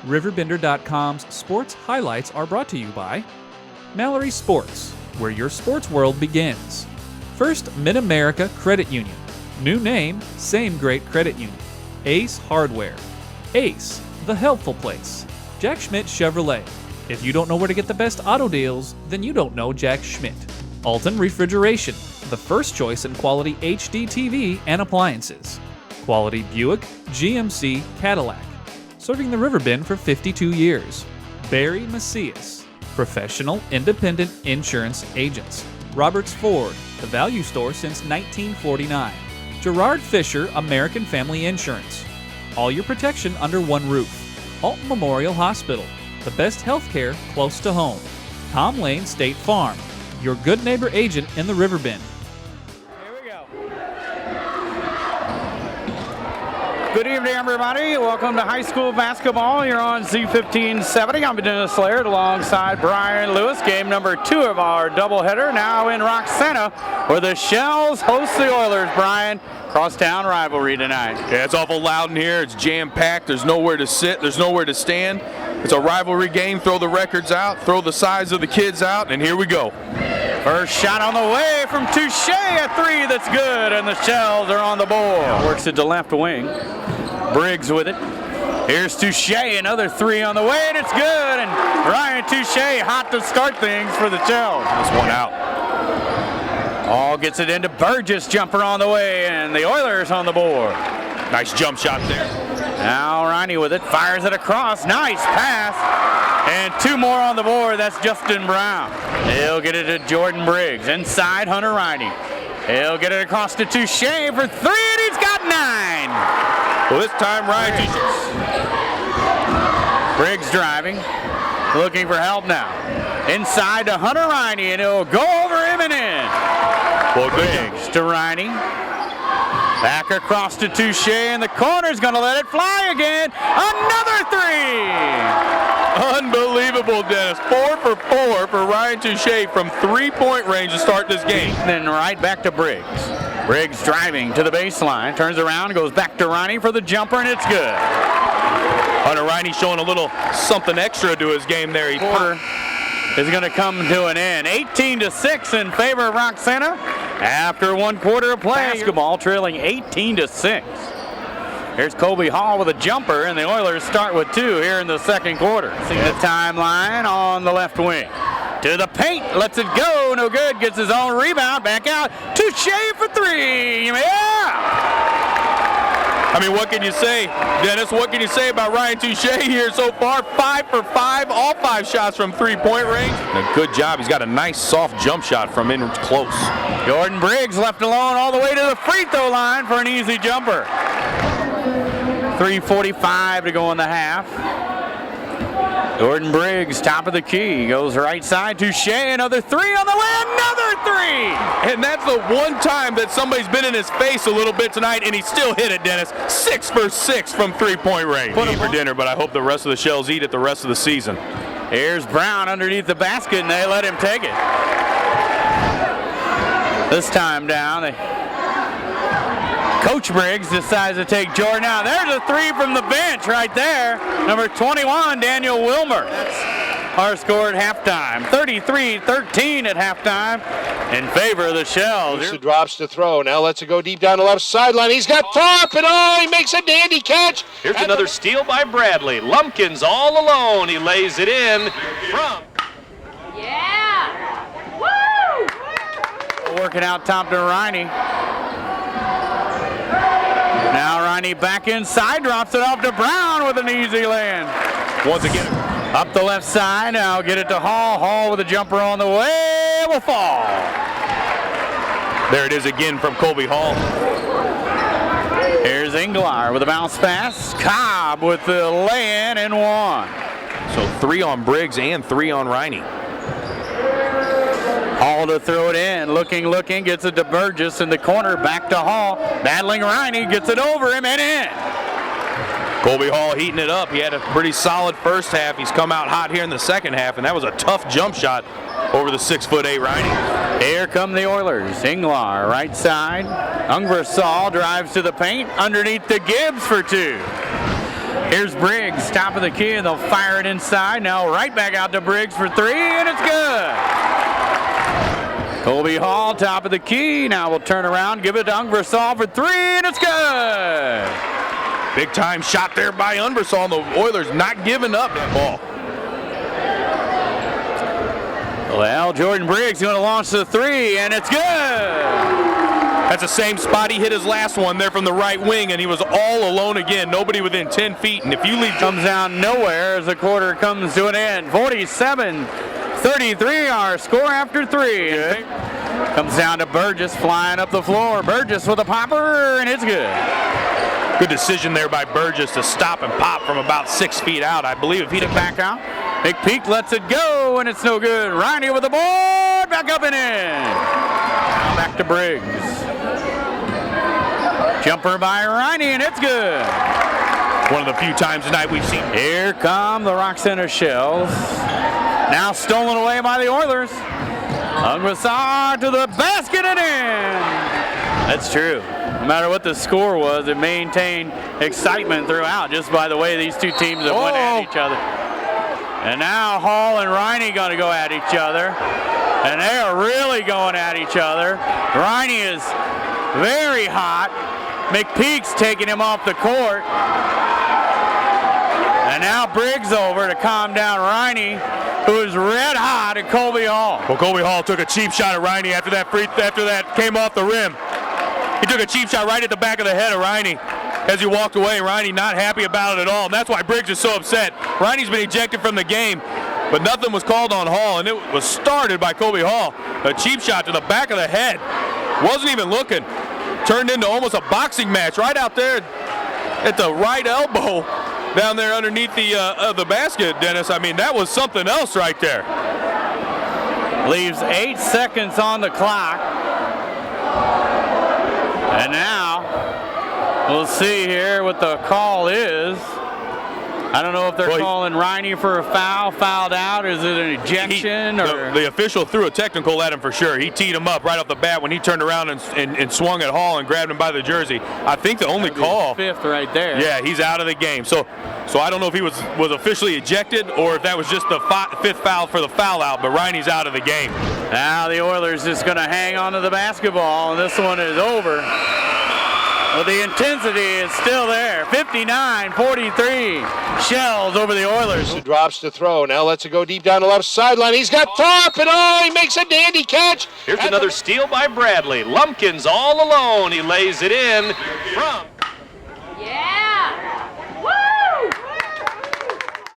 RiverBender.com's sports highlights are brought to you by Mallory Sports, where your sports world begins. First Mid-America Credit Union. New name, same great credit union. Ace Hardware. Ace, the helpful place. Jack Schmidt Chevrolet. If you don't know where to get the best auto deals, then you don't know Jack Schmidt. Alton Refrigeration, the first choice in quality HD TV and appliances. Quality Buick, GMC, Cadillac. Serving the River Bend for 52 years. Barry Macias, professional independent insurance agents. Roberts Ford, the value store since 1949. Gerard Fisher, American Family Insurance. All your protection under one roof. Alton Memorial Hospital, the best health care close to home. Tom Lane State Farm, your good neighbor agent in the River Bend. Here we go. Good evening, everybody. Welcome to high school basketball. You're on Z1570. I'm Dennis Laird alongside Brian Lewis. Game number 2 of our doubleheader now in Roxana, where the Shells host the Oilers. Brian, crosstown rivalry tonight. Yeah, it's awful loud in here. It's jam-packed. There's nowhere to sit. There's nowhere to stand. It's a rivalry game. Throw the records out. Throw the size of the kids out, and here we go. First shot on the way from Touche, a 3 that's good, and the Shells are on the board. Works it to left wing. Briggs with it. Here's Touche, another 3 on the way, and it's good. And Reine Touche hot to start things for the Shells. That's one out. All gets it into Burgess, jumper on the way, and the Oilers on the board. Nice jump shot there. Now Reine with it, fires it across, nice pass, and 2 more on the board. That's Justin Brown. He'll get it to Jordan Briggs, inside Hunter Reine. He'll get it across to Touche for 3, and he's got 9. Well, this time Reine Touche. Briggs driving, looking for help now. Inside to Hunter Reine, and he'll go over him and in. Well, Briggs to Reine. Back across to Touche, and the corner's going to let it fly again. Another 3! Unbelievable, Dennis. 4 for 4 for Reine Touche from 3-point range to start this game. Then right back to Briggs. Briggs driving to the baseline, turns around, goes back to Reine for the jumper, and it's good. Hunter Reine showing a little something extra to his game there. Quarter is going to come to an end. 18-6 in favor of Roxana after 1 quarter of play. Basketball trailing 18-6. Here's Colby Hall with a jumper, and the Oilers start with 2 here in the second quarter. See the timeline on the left wing. To the paint, lets it go, no good, gets his own rebound, back out. Touche for 3, yeah! I mean, what can you say, Dennis? What can you say about Reine Touche here so far? 5 for 5, all 5 shots from 3-point range. And a good job. He's got a nice soft jump shot from in close. Jordan Briggs left alone all the way to the free throw line for an easy jumper. 3:45 to go in the half. Jordan Briggs, top of the key, goes right side. Touche, another 3 on the way, another 3! And that's the one time that somebody's been in his face a little bit tonight, and he still hit it, Dennis. 6 for 6 from 3-point range. Eat for dinner, but I hope the rest of the Shells eat it the rest of the season. Here's Brown underneath the basket, and they let him take it. This time down, Coach Briggs decides to take Jordan out. There's a 3 from the bench right there. Number 21, Daniel Wilmer. That's our score at halftime. 33-13 at halftime in favor of the Shells. He drops to throw. Now lets it go deep down the left sideline. He's got top, and he makes a dandy catch. Here's another steal by Bradley. Lumpkins all alone. He lays it in from. Yeah! Woo! Working out top to Reine. Now Reine back inside, drops it off to Brown with an easy land. Once again, up the left side, now get it to Hall. Hall with a jumper on the way, will fall. There it is again from Colby Hall. Here's Inglar with a bounce pass. Cobb with the lay-in and 1. So 3 on Briggs and 3 on Reine. Hall to throw it in, looking, gets it to Burgess in the corner, back to Hall, battling Reine, gets it over him and in. Colby Hall heating it up. He had a pretty solid first half. He's come out hot here in the second half, and that was a tough jump shot over the 6'8" Reine. Here come the Oilers. Inglar, right side. Ungersall drives to the paint, underneath the Gibbs for 2. Here's Briggs, top of the key, and they'll fire it inside. Now right back out to Briggs for three, and it's good. Colby Hall, top of the key. Now we'll turn around, give it to Unversal for three, and it's good. Big time shot there by Unversal. The Oilers not giving up that ball. Well, Jordan Briggs going to launch the three, and it's good. That's the same spot he hit his last one there from the right wing, and he was all alone again. Nobody within 10 feet. And if you leave, comes down nowhere as the quarter comes to an end. 47-33, our score after three. Good. Comes down to Burgess flying up the floor. Burgess with a popper, and it's good. Good decision there by Burgess to stop and pop from about 6 feet out. I believe if he'd have back out. McPeak lets it go, and it's no good. Reine with the board, back up and in. Now back to Briggs. Jumper by Reine, and it's good. One of the few times tonight we've seen. Here come the Roxana Shells. Now stolen away by the Oilers. Ungrasar to the basket and in. That's true. No matter what the score was, it maintained excitement throughout just by the way these two teams have went at each other. And now Hall and Reine going to go at each other. And they are really going at each other. Reine is very hot. McPeak's taking him off the court. And now Briggs over to calm down Reine, who is red hot at Colby Hall. Well, Colby Hall took a cheap shot at Reine after that came off the rim. He took a cheap shot right at the back of the head of Reine as he walked away. Reine not happy about it at all, and that's why Briggs is so upset. Reine's been ejected from the game, but nothing was called on Hall, and it was started by Colby Hall. A cheap shot to the back of the head. Wasn't even looking. Turned into almost a boxing match right out there at the right elbow down there underneath the basket, Dennis. I mean, that was something else right there. Leaves 8 seconds on the clock. And now we'll see here what the call is. I don't know if they're calling Reine for a foul, fouled out. Is it an ejection? Or the official threw a technical at him for sure. He teed him up right off the bat when he turned around and swung at Hall and grabbed him by the jersey. I think the only call. Fifth right there. Yeah, he's out of the game. So I don't know if he was officially ejected or if that was just the fifth foul for the foul out, but Reine's out of the game. Now the Oilers just going to hang on to the basketball, and this one is over. Well, the intensity is still there. 59-43. Shells over the Oilers. Drops to throw. Now lets it go deep down the left sideline. He's got Thorpe, and he makes a dandy catch. Here's another steal by Bradley. Lumpkins all alone. He lays it in from